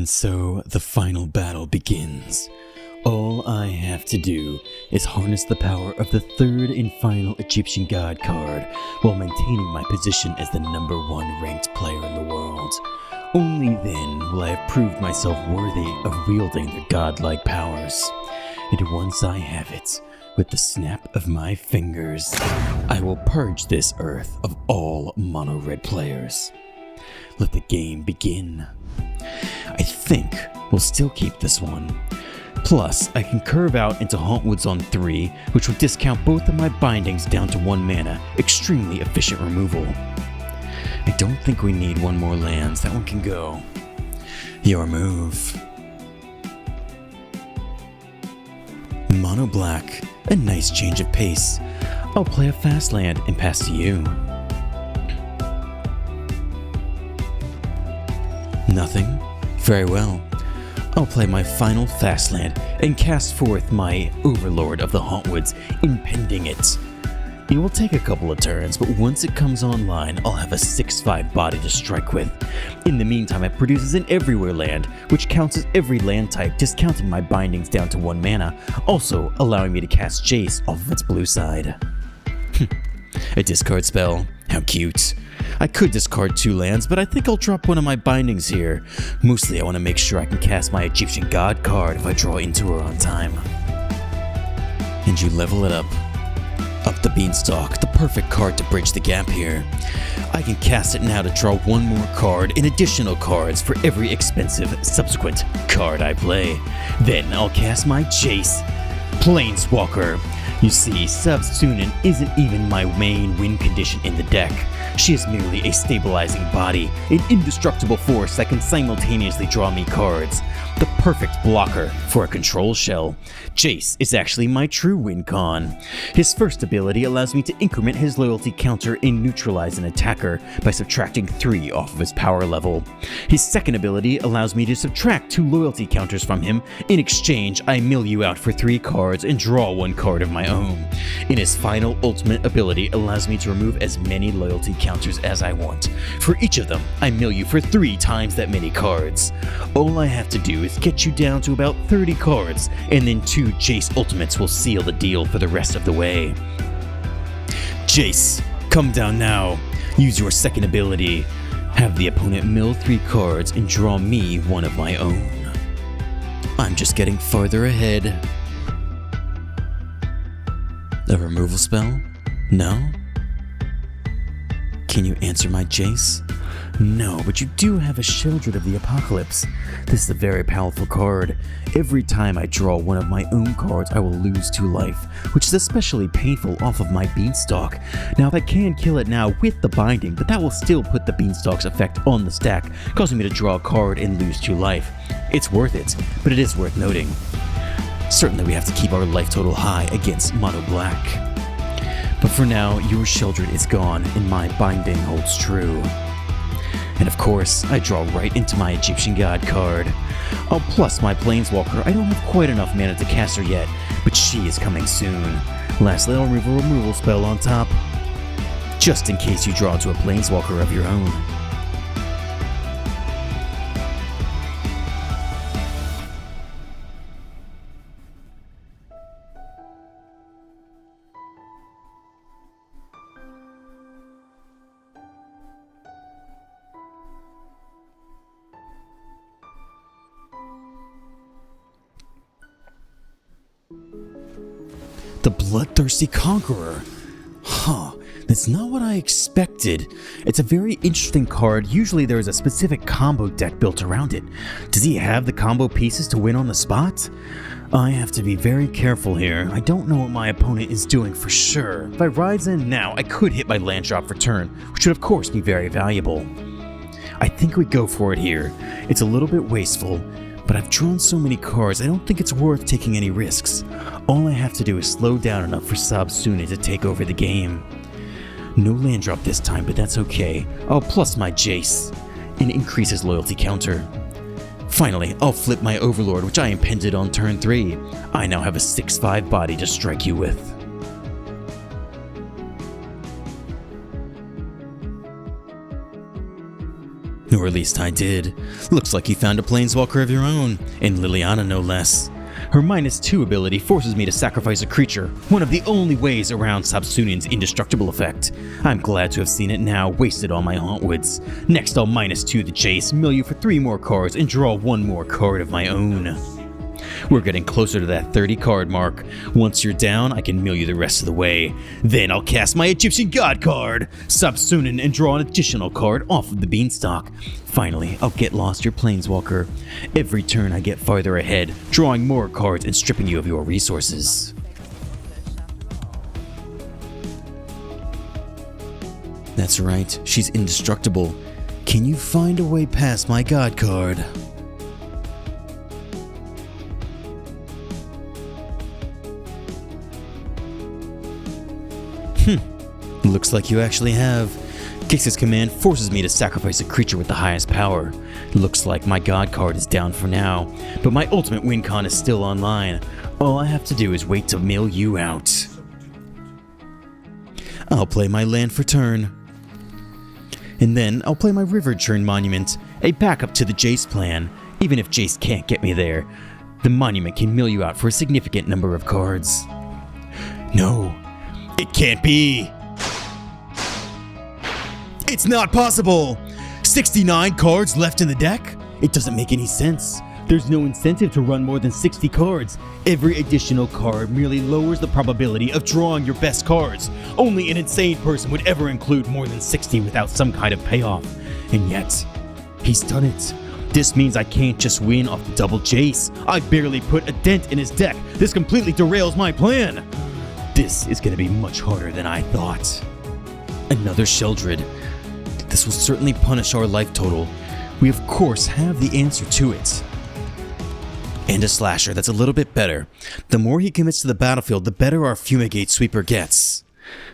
And so the final battle begins. All I have to do is harness the power of the third and final Egyptian god card while maintaining my position as the #1 ranked player in the world. Only then will I have proved myself worthy of wielding their godlike powers. And once I have it, with the snap of my fingers, I will purge this earth of all mono-red players. Let the game begin. I think we'll still keep this one. Plus, I can curve out into Hauntwoods on 3, which will discount both of my bindings down to 1 mana, extremely efficient removal. I don't think we need one more lands, that one can go. Your move. Mono black, a nice change of pace. I'll play a fast land and pass to you. Nothing? Very well. I'll play my final fast land and cast forth my Overlord of the Hauntwoods, impending it. It will take a couple of turns, but once it comes online, I'll have a 6/5 body to strike with. In the meantime, it produces an Everywhere land, which counts as every land type, discounting my bindings down to 1 mana, also allowing me to cast Jace off of its blue side. A discard spell? How cute. I could discard 2 lands, but I think I'll drop one of my bindings here. Mostly I want to make sure I can cast my Egyptian God card if I draw into her on time. And you level it up. Up the Beanstalk, the perfect card to bridge the gap here. I can cast it now to draw 1 more card and additional cards for every expensive subsequent card I play. Then I'll cast my Jace, Planeswalker. You see, Subsunin isn't even my main win condition in the deck. She is merely a stabilizing body, an indestructible force that can simultaneously draw me cards. The perfect blocker for a control shell. Jace is actually my true win con. His first ability allows me to increment his loyalty counter and neutralize an attacker by subtracting 3 off of his power level. His second ability allows me to subtract 2 loyalty counters from him. In exchange, I mill you out for 3 cards and draw 1 card of my own. And his final ultimate ability allows me to remove as many loyalty counters as I want. For each of them, I mill you for 3 times that many cards. All I have to do is get you down to about 30 cards, and then 2 Jace ultimates will seal the deal for the rest of the way. Jace, come down now. Use your second ability. Have the opponent mill 3 cards and draw me 1 of my own. I'm just getting farther ahead. A removal spell? No? Can you answer my Jace? No, but you do have a Sheldred of the Apocalypse. This is a very powerful card. Every time I draw 1 of my own cards, I will lose 2 life, which is especially painful off of my Beanstalk. Now, I can kill it now with the binding, but that will still put the Beanstalk's effect on the stack, causing me to draw a card and lose 2 life. It's worth it, but it is worth noting. Certainly we have to keep our life total high against Mono Black. But for now, your Sheldred is gone and my binding holds true. And of course, I draw right into my Egyptian God card. I'll plus my Planeswalker. I don't have quite enough mana to cast her yet, but she is coming soon. Lastly, I'll remove a removal spell on top, just in case you draw into a Planeswalker of your own. The Bloodthirsty Conqueror. That's not what I expected. It's a very interesting card. Usually there is a specific combo deck built around it. Does he have the combo pieces to win on the spot? I have to be very careful here. I don't know what my opponent is doing for sure. If I rise in now, I could hit my land drop for turn, which would of course be very valuable. I think we go for it here. It's a little bit wasteful, but I've drawn so many cards, I don't think it's worth taking any risks. All I have to do is slow down enough for Subsunin to take over the game. No land drop this time, but that's okay. I'll plus my Jace and increase his loyalty counter. Finally, I'll flip my Overlord, which I impended on turn 3. I now have a 6/5 body to strike you with. Or at least I did. Looks like you found a planeswalker of your own, and Liliana no less. Her -2 ability forces me to sacrifice a creature, one of the only ways around Sabsunian's indestructible effect. I'm glad to have seen it now, wasted all my Hauntwoods. Next I'll -2 the Jace, mill you for 3 more cards, and draw 1 more card of my own. We're getting closer to that 30 card mark. Once you're down, I can mill you the rest of the way. Then I'll cast my Egyptian God card, Sabsunin, and draw an additional card off of the Beanstalk. Finally, I'll get lost your Planeswalker. Every turn I get farther ahead, drawing more cards and stripping you of your resources. That's right, she's indestructible. Can you find a way past my God card? Looks like you actually have. Gix's command forces me to sacrifice a creature with the highest power. Looks like my God card is down for now, but my ultimate win con is still online. All I have to do is wait to mill you out. I'll play my land for turn. And then I'll play my River Churn Monument, a backup to the Jace plan. Even if Jace can't get me there, the monument can mill you out for a significant number of cards. No, it can't be! It's not possible! 69 cards left in the deck? It doesn't make any sense. There's no incentive to run more than 60 cards. Every additional card merely lowers the probability of drawing your best cards. Only an insane person would ever include more than 60 without some kind of payoff. And yet, he's done it. This means I can't just win off the double Jace. I barely put a dent in his deck. This completely derails my plan. This is going to be much harder than I thought. Another Sheldred. This will certainly punish our life total. We of course have the answer to it. And a Slasher that's a little bit better. The more he commits to the battlefield, the better our Fumigate Sweeper gets.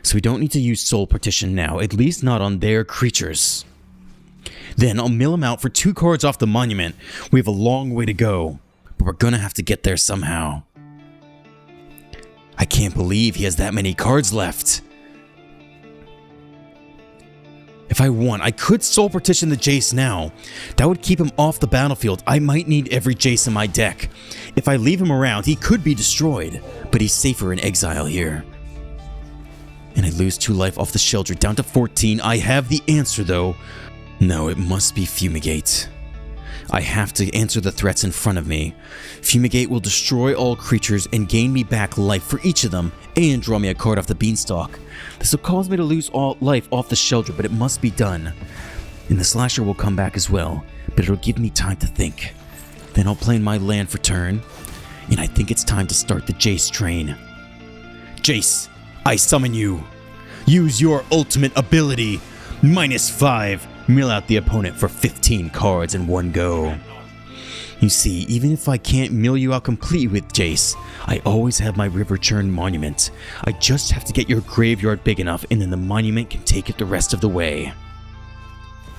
So we don't need to use Soul Partition now, at least not on their creatures. Then I'll mill him out for 2 cards off the monument. We have a long way to go, but we're gonna have to get there somehow. I can't believe he has that many cards left. If I want, I could Soul Partition the Jace now. That would keep him off the battlefield. I might need every Jace in my deck. If I leave him around, he could be destroyed, but he's safer in exile here. And I lose 2 life off the Sheldred down to 14. I have the answer though. No, it must be Fumigate. I have to answer the threats in front of me. Fumigate will destroy all creatures and gain me back life for each of them, and draw me a card off the Beanstalk. This will cause me to lose all life off the Sheldred, but it must be done. And the Slasher will come back as well, but it'll give me time to think. Then I'll play my land for turn, and I think it's time to start the Jace train. Jace, I summon you. Use your ultimate ability. -5. Mill out the opponent for 15 cards in one go. You see, even if I can't mill you out completely with Jace, I always have my River Churn Monument. I just have to get your graveyard big enough, and then the monument can take it the rest of the way.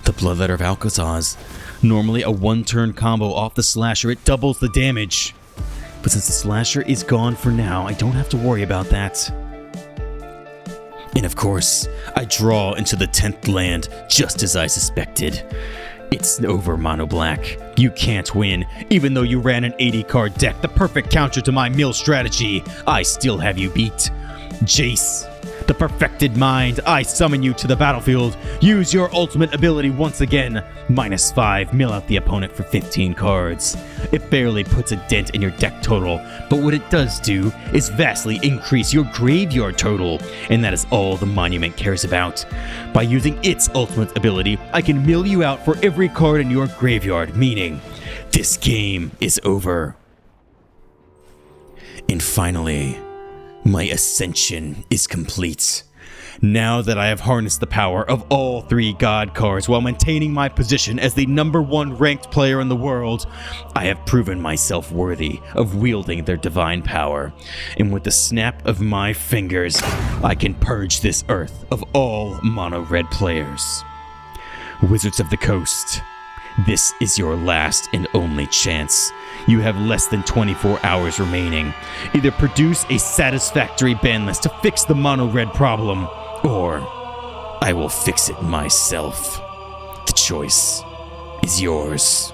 The Bloodletter of Alcazaz. Normally a 1-turn combo off the Slasher, it doubles the damage. But since the Slasher is gone for now, I don't have to worry about that. And of course, I draw into the 10th land, just as I suspected. It's over, Mono Black. You can't win. Even though you ran an 80-card deck, the perfect counter to my mill strategy, I still have you beat. Jace, the perfected mind, I summon you to the battlefield. Use your ultimate ability once again. -5, mill out the opponent for 15 cards. It barely puts a dent in your deck total, but what it does do is vastly increase your graveyard total, and that is all the monument cares about. By using its ultimate ability, I can mill you out for every card in your graveyard, meaning this game is over. And finally, my ascension is complete. Now that I have harnessed the power of all 3 God cards while maintaining my position as the #1 ranked player in the world, I have proven myself worthy of wielding their divine power. And with the snap of my fingers, I can purge this earth of all mono-red players. Wizards of the Coast, this is your last and only chance. You have less than 24 hours remaining. Either produce a satisfactory ban list to fix the mono-red problem, or I will fix it myself. The choice is yours.